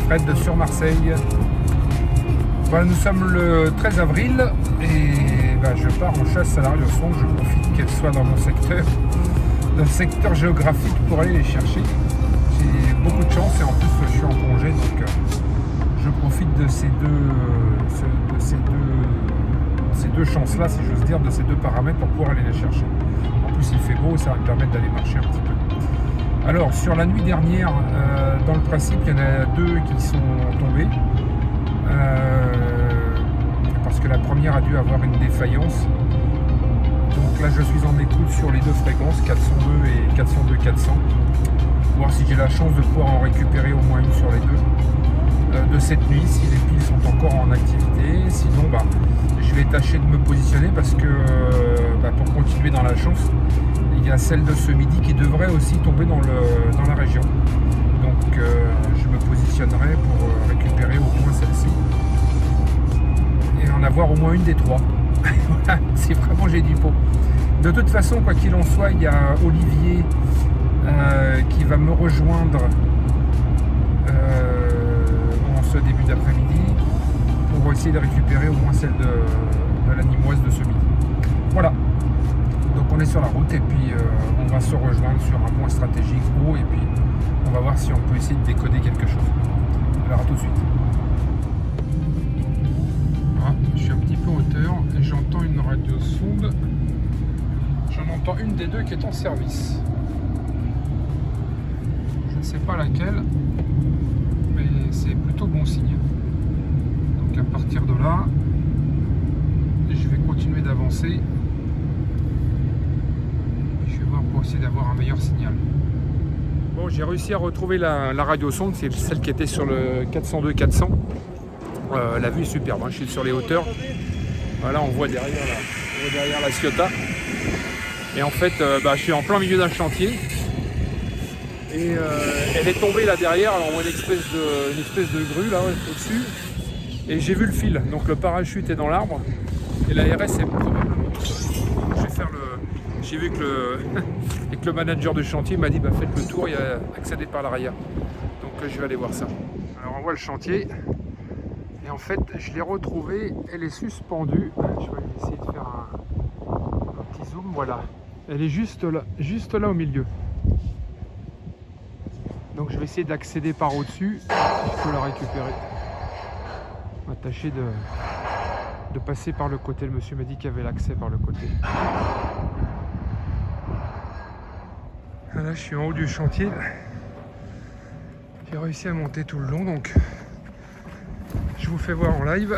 Fred sur Marseille. Voilà, nous sommes le 13 avril et je pars en chasse à la radioson. Je profite qu'elle soit dans mon secteur, dans le secteur géographique pour aller les chercher. J'ai beaucoup de chance et en plus je suis en congé, donc je profite de ces deux chances-là, si j'ose dire, de ces deux paramètres pour pouvoir aller les chercher. En plus il fait beau, ça va me permettre d'aller marcher un petit peu. Alors sur la nuit dernière, dans le principe, il y en a deux qui sont tombés. Parce que la première a dû avoir une défaillance. Donc là je suis en écoute sur les deux fréquences, 402 et 402-400. Voir si j'ai la chance de pouvoir en récupérer au moins une sur les deux de cette nuit, si les piles sont encore en activité. Sinon je vais tâcher de me positionner parce que pour continuer dans la chance, il y a celle de ce midi qui devrait aussi tomber dans la région. Donc je me positionnerai pour récupérer au moins celle-ci et en avoir au moins une des trois. Voilà, si vraiment j'ai du pot. De toute façon, quoi qu'il en soit, il y a Olivier qui va me rejoindre en ce début d'après-midi pour essayer de récupérer au moins celle de la Nimoise de ce midi. Voilà. Donc on est sur la route et puis on va se rejoindre sur un point stratégique haut et puis on va voir si on peut essayer de décoder quelque chose. Alors à tout de suite. Voilà, je suis un petit peu en hauteur et j'entends une radio sonde. J'en entends une des deux qui est en service. Je ne sais pas laquelle, mais c'est plutôt bon signe. Donc à partir de là, je vais continuer d'avancer. Pour essayer d'avoir un meilleur signal. Bon, j'ai réussi à retrouver la radio sonde, c'est celle qui était sur le 402-400. La vue est superbe, hein. Je suis sur les hauteurs. Voilà, on voit derrière la Ciotat. Et en fait, je suis en plein milieu d'un chantier. Et elle est tombée là derrière, alors on voit une espèce de grue là au-dessus. Et j'ai vu le fil, donc le parachute est dans l'arbre. Et la RS est probablement. J'ai vu que le manager du chantier m'a dit faites le tour et accédez par l'arrière. Donc je vais aller voir ça. Alors on voit le chantier et en fait je l'ai retrouvée, elle est suspendue. Je vais essayer de faire un petit zoom, voilà. Elle est juste là au milieu. Donc je vais essayer d'accéder par au-dessus, si je peux la récupérer. On va tâcher de passer par le côté. Le monsieur m'a dit qu'il y avait l'accès par le côté. Là je suis en haut du chantier, j'ai réussi à monter tout le long, donc je vous fais voir en live.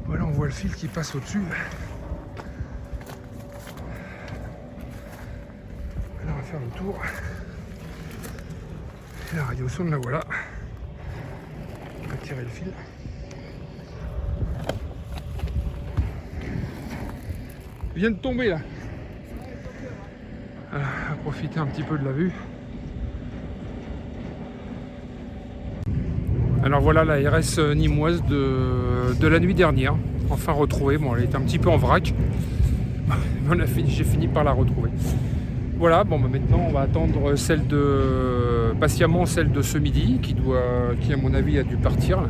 Voilà, on voit le fil qui passe au-dessus. Là on va faire le tour. Et la radio sonde, la voilà. On va tirer le fil. Il vient de tomber là. Voilà, à profiter un petit peu de la vue. Alors voilà la RS nimoise de la nuit dernière, enfin retrouvée. Bon, elle était un petit peu en vrac, mais j'ai fini par la retrouver. Voilà, maintenant on va attendre patiemment celle de ce midi, qui à mon avis a dû partir,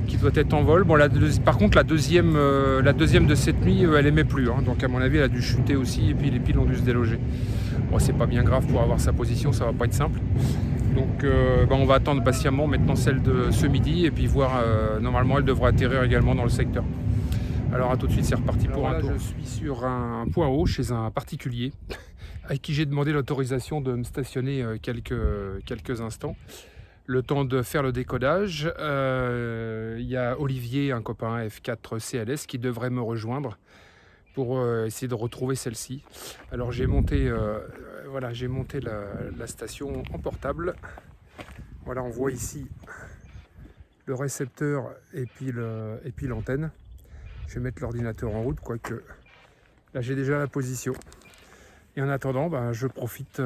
qui doit être en vol. Bon, par contre la deuxième de cette nuit, elle aimait plus, hein, donc à mon avis elle a dû chuter aussi et puis les piles ont dû se déloger. Bon, c'est pas bien grave pour avoir sa position, ça va pas être simple. Donc on va attendre patiemment maintenant celle de ce midi et puis voir, normalement elle devrait atterrir également dans le secteur. Alors à tout de suite, c'est reparti pour un tour. Je suis sur un point haut chez un particulier avec qui j'ai demandé l'autorisation de me stationner quelques instants. Le temps de faire le décodage. Il y a Olivier, un copain F4 CLS, qui devrait me rejoindre pour essayer de retrouver celle-ci. Alors j'ai monté, la station en portable. Voilà, on voit ici le récepteur et puis l'antenne. Je vais mettre l'ordinateur en route, quoique là j'ai déjà la position. Et en attendant, je profite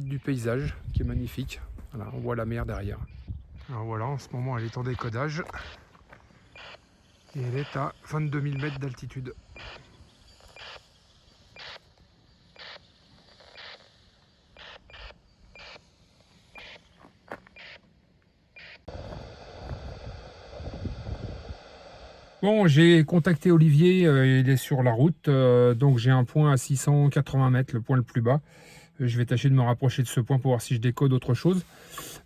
du paysage qui est magnifique. Voilà, on voit la mer derrière. Alors voilà, en ce moment elle est en décodage. Et elle est à 22 000 mètres d'altitude. Bon, j'ai contacté Olivier, il est sur la route, donc j'ai un point à 680 mètres, le point le plus bas. Je vais tâcher de me rapprocher de ce point pour voir si je décode autre chose.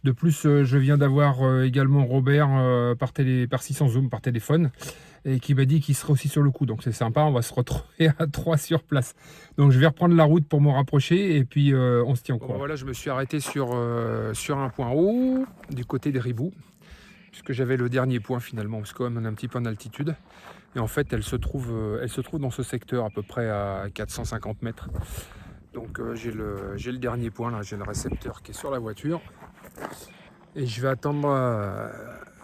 De plus, je viens d'avoir également Robert par 600 zoom, par téléphone, et qui m'a dit qu'il serait aussi sur le coup. Donc c'est sympa, on va se retrouver à 3 sur place. Donc je vais reprendre la route pour me rapprocher, et puis on se tient au courant. Bon, voilà, je me suis arrêté sur un point haut, du côté des Riboux, puisque j'avais le dernier point finalement, parce qu'on est un petit peu en altitude. Et en fait, elle se trouve dans ce secteur à peu près à 450 mètres. Donc j'ai le dernier point là, j'ai le récepteur qui est sur la voiture. Et je vais attendre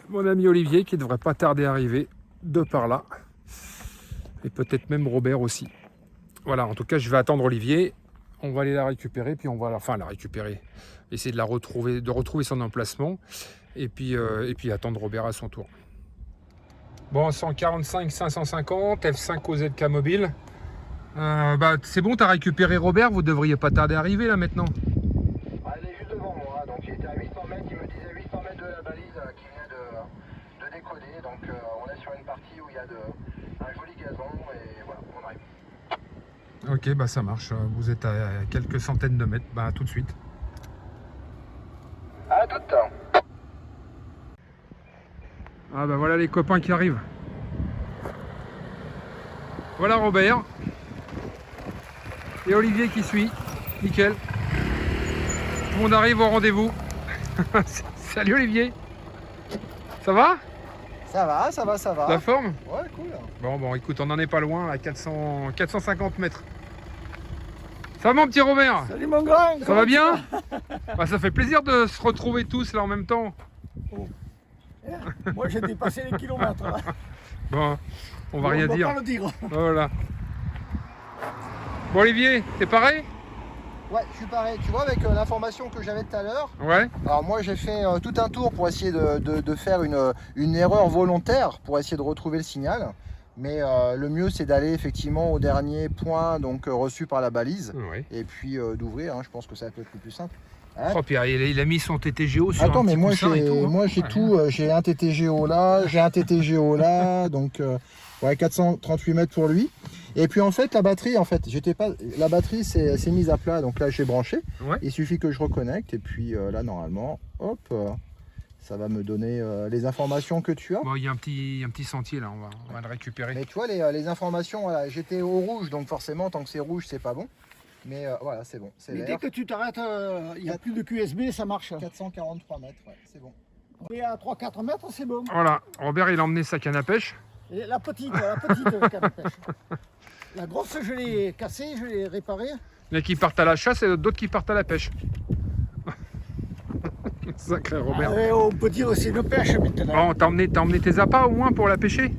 mon ami Olivier qui ne devrait pas tarder à arriver de par là. Et peut-être même Robert aussi. Voilà, en tout cas je vais attendre Olivier. On va aller la récupérer, puis on va la récupérer. Essayer de retrouver son emplacement. Et puis attendre Robert à son tour. Bon, 145 550, F5 OZK mobile. C'est bon, t'as récupéré Robert, vous devriez pas tarder à arriver là maintenant. Elle est juste devant moi, donc il était à 800 mètres, il me disait 800 mètres de la balise qui vient de décoder, donc on est sur une partie où il y a un joli gazon et voilà, on arrive. Ok, ça marche, vous êtes à quelques centaines de mètres, tout de suite. À tout temps. Voilà les copains qui arrivent. Voilà Robert. Et Olivier qui suit. Nickel. Tout le monde arrive au rendez-vous. Salut Olivier. Ça va? Ça va. La forme? Ouais, cool. Bon, écoute, on en est pas loin, à 450 mètres. Ça va mon petit Robert? Salut mon grand. Ça va bien? Ça fait plaisir de se retrouver tous là en même temps. Oh. Moi j'ai dépassé les kilomètres là. Bon, on va rien dire. Pas le dire. Voilà. Bon Olivier, t'es pareil? Ouais, je suis pareil. Tu vois, avec l'information que j'avais tout à l'heure, Ouais. alors moi j'ai fait tout un tour pour essayer de faire une erreur volontaire pour essayer de retrouver le signal. Mais le mieux c'est d'aller effectivement au dernier point donc reçu par la balise. Ouais. Et puis d'ouvrir, je pense que ça peut être le plus simple. Oh, puis il a mis son TTGO sur Attends, un mais petit coussin et tout, hein. moi j'ai tout, j'ai un TTGO là, j'ai un TTGO là, donc 438 mètres pour lui. Et puis en fait la batterie, la batterie s'est mise à plat, donc là j'ai branché. Ouais. Il suffit que je reconnecte et puis là normalement, hop, ça va me donner les informations que tu as. Bon, il y a un petit sentier là, on va le récupérer. Mais tu vois les informations, voilà, j'étais au rouge, donc forcément tant que c'est rouge c'est pas bon. Mais voilà, c'est bon. Mais dès que tu t'arrêtes, il n'y a plus de QSB, ça marche. 443 mètres, ouais, c'est bon. Et à 3-4 mètres, c'est bon. Voilà, Robert il a emmené sa canne à pêche. Et la petite canne à pêche. La grosse, je l'ai cassée, je l'ai réparée. Il y en a qui partent à la chasse et d'autres qui partent à la pêche. Sacré Robert. On peut dire que c'est une pêche maintenant. Bon, t'as emmené tes appâts au moins pour la pêcher?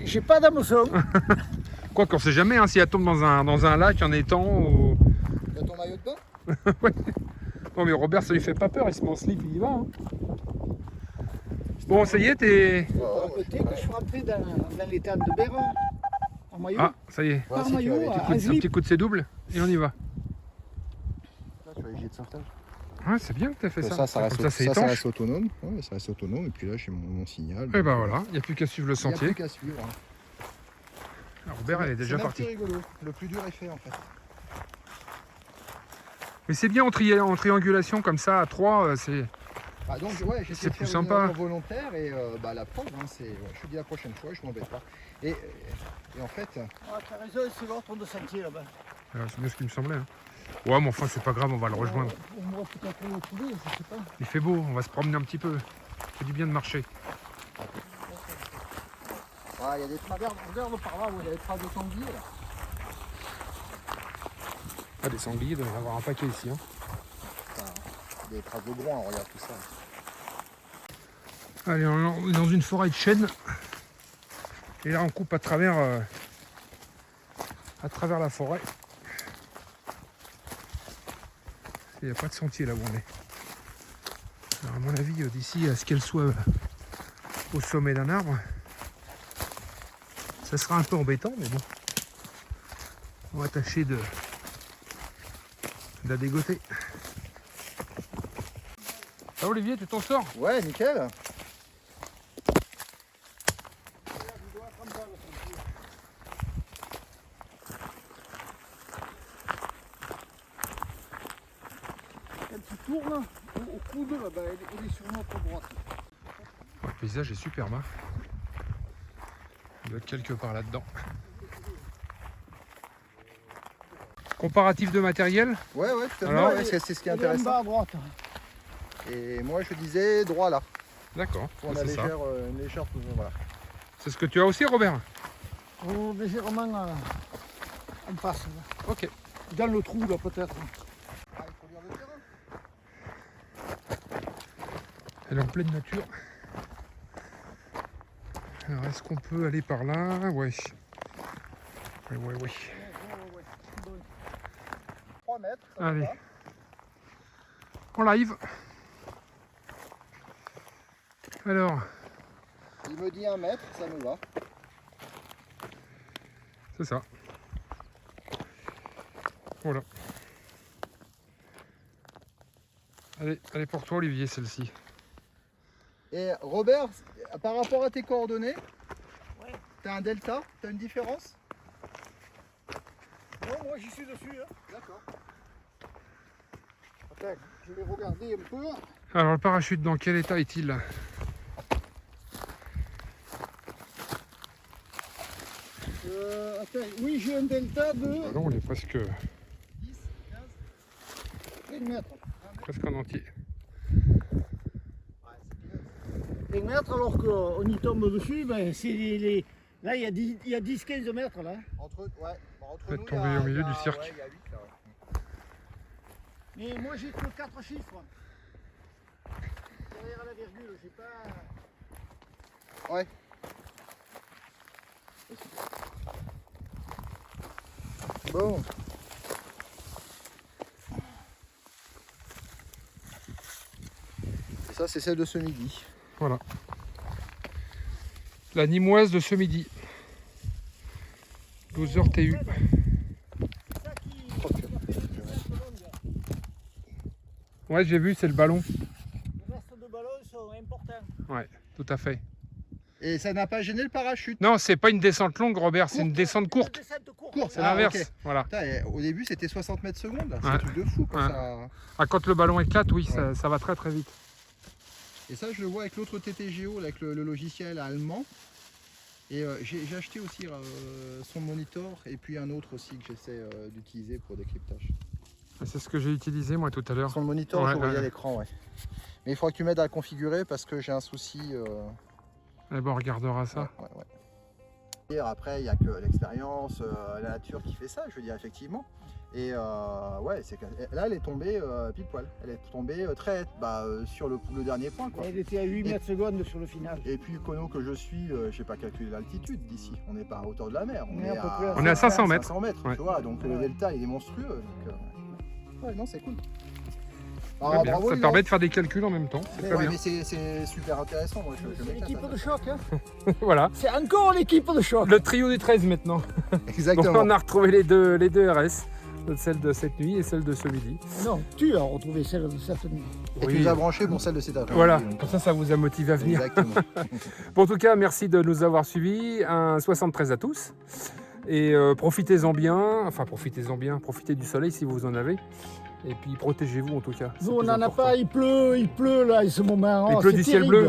J'ai pas d'hameçon. Quoi qu'on sait jamais, si elle tombe dans un lac en étang ou... Tu as ton maillot de bain? Ouais. Non mais Robert ça lui fait pas peur, il se met en slip, il y va. Hein. Bon ça y est, t'es... Peut-être que je suis rentré dans l'étang de Béron, en maillot. Ah, ça y est. Par si, tu maillot, avais été à Un slip. petit coup de C double et on y va. Là, tu as les gilets de sauvetage. Ouais, c'est bien que t'as fait ça. Ça reste, Comme ça, c'est ça étanche. reste autonome. Ouais, ça reste autonome. Et puis là, j'ai mon signal. Et voilà, il n'y a plus qu'à suivre le Il n'y a sentier. plus qu'à suivre. Alors, Robert, elle est déjà C'est même partie. plus rigolo. Le plus dur est fait en fait. Mais c'est bien en triangulation comme ça, à 3, c'est... Donc ouais, j'ai C'est fait plus une sympa. erreur volontaire et la preuve, c'est. Je te dis la prochaine fois, je m'embête pas. Et en fait. Ah, t'as raison, c'est l'autre de sentier là-bas. C'est bien ce qui me semblait. Hein. Ouais, mais enfin, c'est pas grave, on va le rejoindre. On va peut-être le trouver, je sais pas. Il fait beau, on va se promener un petit peu. Ça fait du bien de marcher. Il y a des traces. Regarde par là où il y a des traces de sanglier là. Ah, des sangliers, il doit y en avoir un paquet ici. Hein. Des traces de groin, regarde tout ça. Allez, on est dans une forêt de chênes. Et là, on coupe à travers la forêt. Il n'y a pas de sentier là où on est. Alors, à mon avis, d'ici à ce qu'elle soit au sommet d'un arbre, ça sera un peu embêtant, mais bon. On va tâcher de la dégoter. Ah, Olivier, tu t'en sors? Ouais, nickel. là-bas, il est sur notre droite. Le paysage est superbe. Hein. Il doit être quelque part là-dedans. Comparatif de matériel. Ouais, tout à fait. Alors, Ouais, c'est ce qui est Il est en bas intéressant. à droite. Et moi, je disais droit là. D'accord, Pour c'est ça. une légère voilà. C'est ce que tu as aussi, Robert? Oh, légèrement en face. Là. Ok. Dans le trou, là, peut-être. Ah, il faut lire le terrain. Elle est en pleine nature. Alors, est-ce qu'on peut aller par là? Ouais. Ouais. 3 mètres. Ça Allez. va. En live. Alors, Il me dit 1 mètre, ça me va. c'est ça. Voilà. Allez pour toi, Olivier, celle-ci. Et Robert, par rapport à tes coordonnées, Ouais. t'as un delta, t'as une différence? Non, moi, j'y suis dessus. Hein. D'accord. Attends, je vais regarder un peu. Alors, le parachute, dans quel état est-il? Attends, oui, j'ai un delta de Alors, on est presque 10, 15. 1 mètre. en entier. Ouais, c'est bien. 1 mètre, alors qu'on y tombe dessus, ben, c'est là, il y a 10-15 mètres, là. Entre Vous êtes nous, tombé au milieu du cirque. Ouais, il y a 8 là. Mais moi, j'ai que 4 chiffres. Derrière la virgule, j'ai pas... Ouais. Bon. Et ça, c'est celle de ce midi. Voilà. La Nîmoise de ce midi. 12h TU. C'est ça qui fait le plus longue. Ouais, j'ai vu, c'est le ballon. Le reste de ballons sont importants. Ouais, tout à fait. Et ça n'a pas gêné le parachute. Non, c'est pas une descente longue, Robert, c'est une Courte. descente courte. Une descente courte. Courte, C'est Ah, l'inverse. ok. Voilà. Putain, et au début, c'était 60 mètres secondes. là. C'est Ouais. un truc de fou. Quoi, Ouais. ça. Ah, quand le ballon éclate, oui, Ouais. ça va très très vite. Et ça, je le vois avec l'autre TTGO, là, avec le logiciel allemand. Et j'ai acheté aussi son monitor et puis un autre aussi que j'essaie d'utiliser pour décryptage. C'est ce que j'ai utilisé moi tout à l'heure. Son monitor, Ouais, je le voyais ouais. à l'écran, ouais. Mais il faudra que tu m'aides à le configurer parce que j'ai un souci. Eh ben, on regardera ça. Ouais. Et après, il n'y a que l'expérience, la nature qui fait ça, je veux dire, effectivement. Et ouais, là, elle est tombée pile poil. Elle est tombée très sur le dernier point, quoi. Elle était à 8 mètres secondes sur le final. Et puis, le cono que je suis, je sais pas calculer l'altitude d'ici. On n'est pas à hauteur de la mer. On est à peu près à On est à 500 mètres. 500 mètres, Ouais. tu vois. Donc, le delta, il est monstrueux. Donc, ouais, non, c'est cool. Ah, Très bien. bravo, Ça les permet gars. de faire des calculs en même temps. C'est très Ouais, bien. mais c'est super intéressant. Moi, je C'est m'éclate, l'équipe hein. de choc. Hein. Voilà. C'est encore l'équipe de choc. Le trio des 13 maintenant. Donc Exactement. on a retrouvé les deux RS. Celle de cette nuit et celle de ce midi. Non, tu as retrouvé celle de cette nuit. Et tu nous as branché pour celle de cet après-midi. Voilà, donc. comme ça vous a motivé à venir. Exactement. Bon, en tout cas, merci de nous avoir suivis. Un 73 à tous. Et profitez-en bien. Enfin, profitez-en bien. Profitez du soleil si vous en avez. Et puis protégez-vous en tout cas. c'est Nous, on plus n'en a important. pas, il pleut là, en ce moment. Il Oh, pleut c'est du ciel terrible. bleu.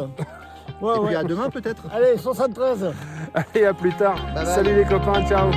Ouais, Et puis ouais. à demain peut-être. Allez, 73. Allez, à plus tard. Bye bye. Salut les copains, ciao.